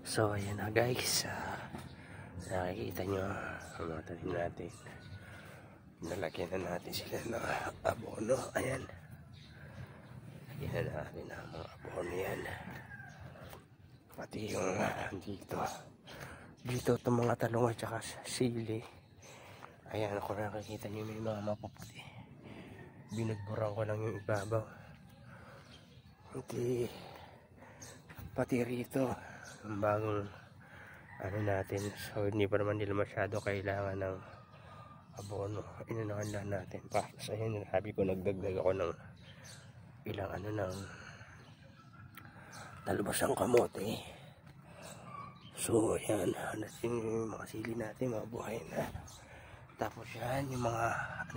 So ayan na guys, nakikita nyo ang mga tanim natin. Nalagyan na natin sila ng abono. Ayan, lagyan na natin ang mga abono yan. Pati yung dito itong mga talong at saka sili. Ayan, kung nakikita nyo may mga mapuputi, binagburan ko lang yung ibabaw. Pati rito ang bagong ano natin, so hindi pa naman nila masyado kailangan ng abono. Inunahan lang natin para sa yun. Sabi ko nagdagdag ako ng ilang ng talbosang kamote. So ayan, natin yung mga sili natin, mga buhay na. Tapos yan, yung mga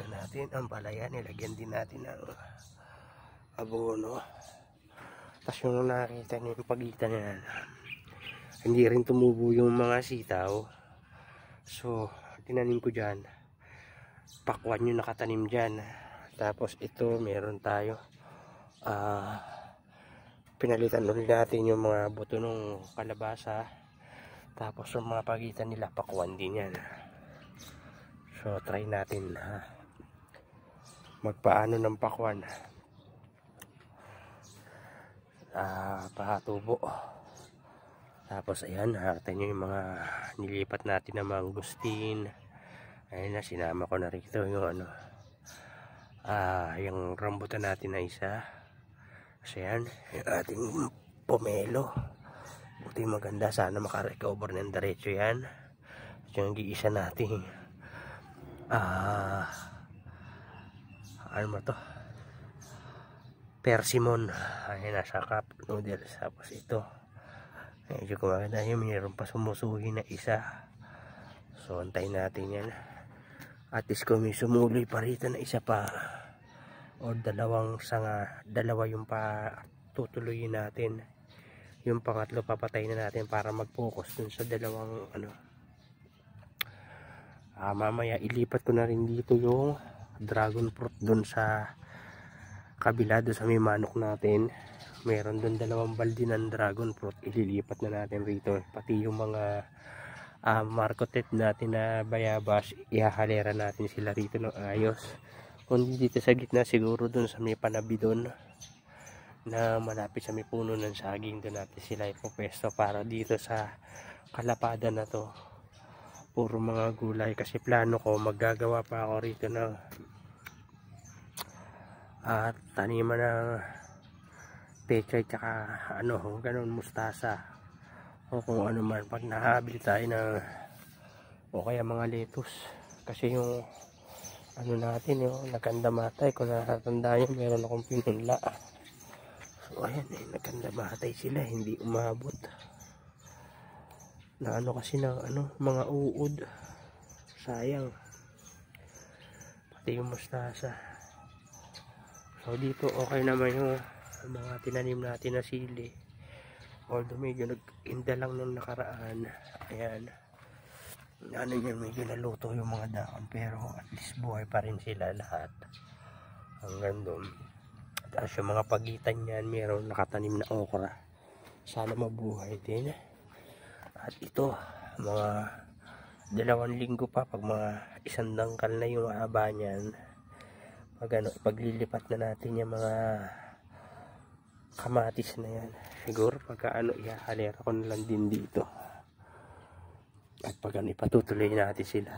natin, ang palayan, nilagyan din natin ng abono. Tapos yung nakita niyo yung pagitan yan, hindi rin tumubo yung mga sitaw. So tinanim ko dyan, pakwan yung nakatanim dyan. Tapos ito meron tayo, pinalitan ulit natin yung mga buto ng kalabasa. Tapos yung mga pagitan nila, pakwan din yan. So try natin magpaano ng pakwan, patubo. Tapos ayan, nakita nyo yung mga nilipat natin na mangustin. Ayun na, sinama ko na rito yung yung rambutan natin na isa. Kasi yan, yung ating pomelo, buti maganda, sana makarecover ng diretso yan. At yung giisa natin ano mo to, persimmon. Ayun, nasa cup noodles. Tapos ito medyo kumaganda yun, mayroon pa sumusuhi na isa. So antayin natin yan, at least kung may sumuloy pa rito na isa pa o dalawang sanga, dalawa yung pa tutuloyin natin, yung pangatlo papatayin na natin para mag-focus dun sa dalawang mamaya ilipat ko na rin dito yung dragon fruit dun sa kabila, dun sa may manok natin. Meron dun dalawang balde ng dragon fruit, ililipat na natin rito. Pati yung mga marketed natin na bayabas, ihahalera natin sila rito ng ayos. Kundi dito sa gitna siguro dun sa may panabi dun na malapit sa may puno ng saging, dun natin sila ipopwesto para dito sa kalapada na to puro mga gulay. Kasi plano ko maggagawa pa ako rito ng taniman ng pechay tsaka ganun, mustasa o kung ano man pag nakabili tayo ng o kaya mga lettuce. Kasi yung natin yung nagkandamatay, kung natatanda nyo, meron akong pinunla. So ayan, nagkandamatay sila, hindi umabot na kasi ng mga uod, sayang. Pati yung mustasa. So dito okay naman yung mga tinanim natin na sili, although medyo nag-inda lang nung nakaraan. Ayan, medyo naluto yung mga dahon, pero at least buhay pa rin sila lahat hanggang doon. Tapos yung mga pagitan yan, mayroon nakatanim na okra, sana mabuhay din. At ito, mga 2 linggo pa, pag mga 1 dangkal na yung haba niyan, paglilipat na natin yung mga kamatis na yan. Siguro pagka ihahalera ko na lang din dito. At pag ipatutuloy natin sila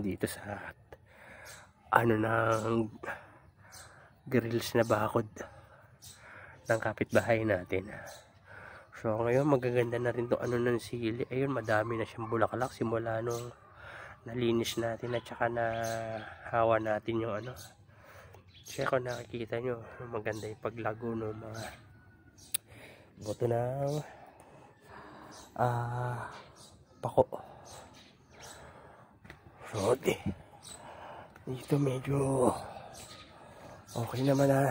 dito sa ng grills na bakod ng kapitbahay natin. So ngayon magaganda na rin to ng sili. Ayun, madami na siyang bulaklak simula nung nalinis natin at saka na hawa natin yung Kasi kung nakikita nyo, maganda yung paglago ng mga buto ng pako. So dito medyo okay naman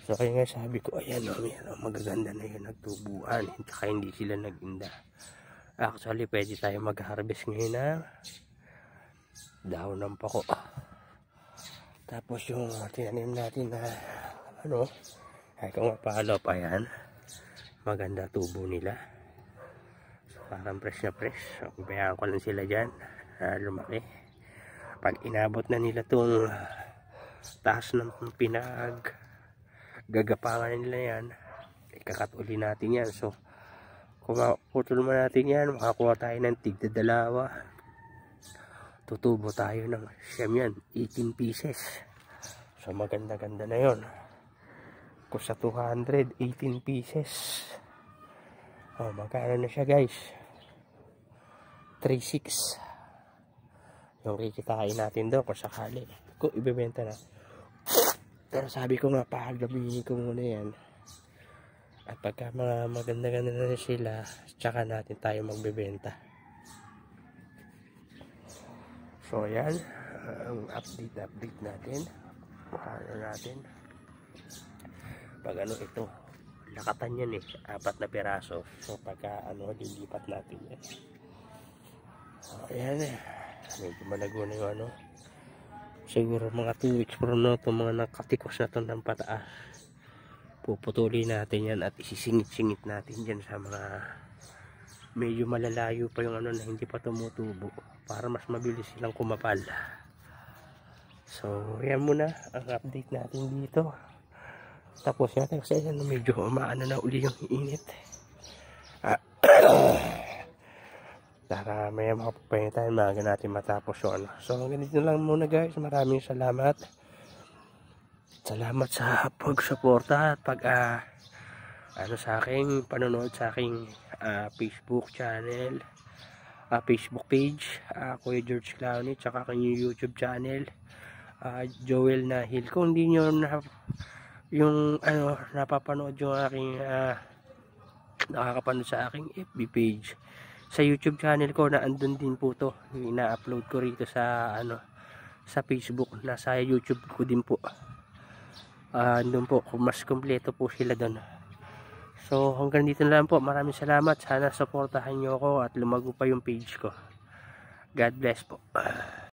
So kaya nga sabi ko, ayan magaganda na yun, nagtubuan, tsaka hindi sila nag-inda. Actually pwede tayo mag-harvest ngayon na dahon ng pako. Tapos yung tinanim natin na ay kung mapalop, ayan, maganda tubo nila. parang fresh na fresh. So, bayaan ko lang sila dyan lumaki. Pag inabot na nila tong taas ng gagapangan nila yan, ikakat uli natin yan. So kung putol mo natin yan, makakuha tayo ng tigdadalawa, tutubo tayo ng siyam yan, 18 pieces. So maganda-ganda na yon. Kung sa 200, 18 pieces, magkano na siya guys? 3.6 yung kikitain natin doon kung sakali, kung ibebenta na. Pero sabi ko nga, pahagabihin ko muna yan, at pagka mga maganda-ganda na sila, tsaka natin tayo magbebenta. So yan ang update natin. Paano natin pag ito, lakatan yan 4 na piraso. So pagka lilipat natin yan. So ayan medyo malago na yung siguro mga 2 weeks from now, itong mga nakatikos na ito ng pataas, puputulin natin yan at isisingit-singit natin dyan sa mga medyo malalayo pa yung na hindi pa tumutubo, para mas mabilis silang kumapal. So yan muna ang update natin dito. Tapos natin kasi medyo umaano na uli yung init. Para may makapapahinga tayo, maaga natin matapos yun. So ganito lang muna guys. Maraming salamat. Salamat sa pagsuporta at sa aking panonood sa aking Facebook channel, Facebook page, Kuya George Clowney, tsaka aking YouTube channel, Joel Nahil. Kung hindi nyo napapanood yung aking nakakapanood sa aking FB page, sa YouTube channel ko na andun din po to, ina-upload ko rito sa sa Facebook, nasa YouTube ko din po. Andun po, mas kompleto po sila doon. So hanggang dito na lang po. Maraming salamat. Sana supportahan nyo ako at lumago pa yung page ko. God bless po.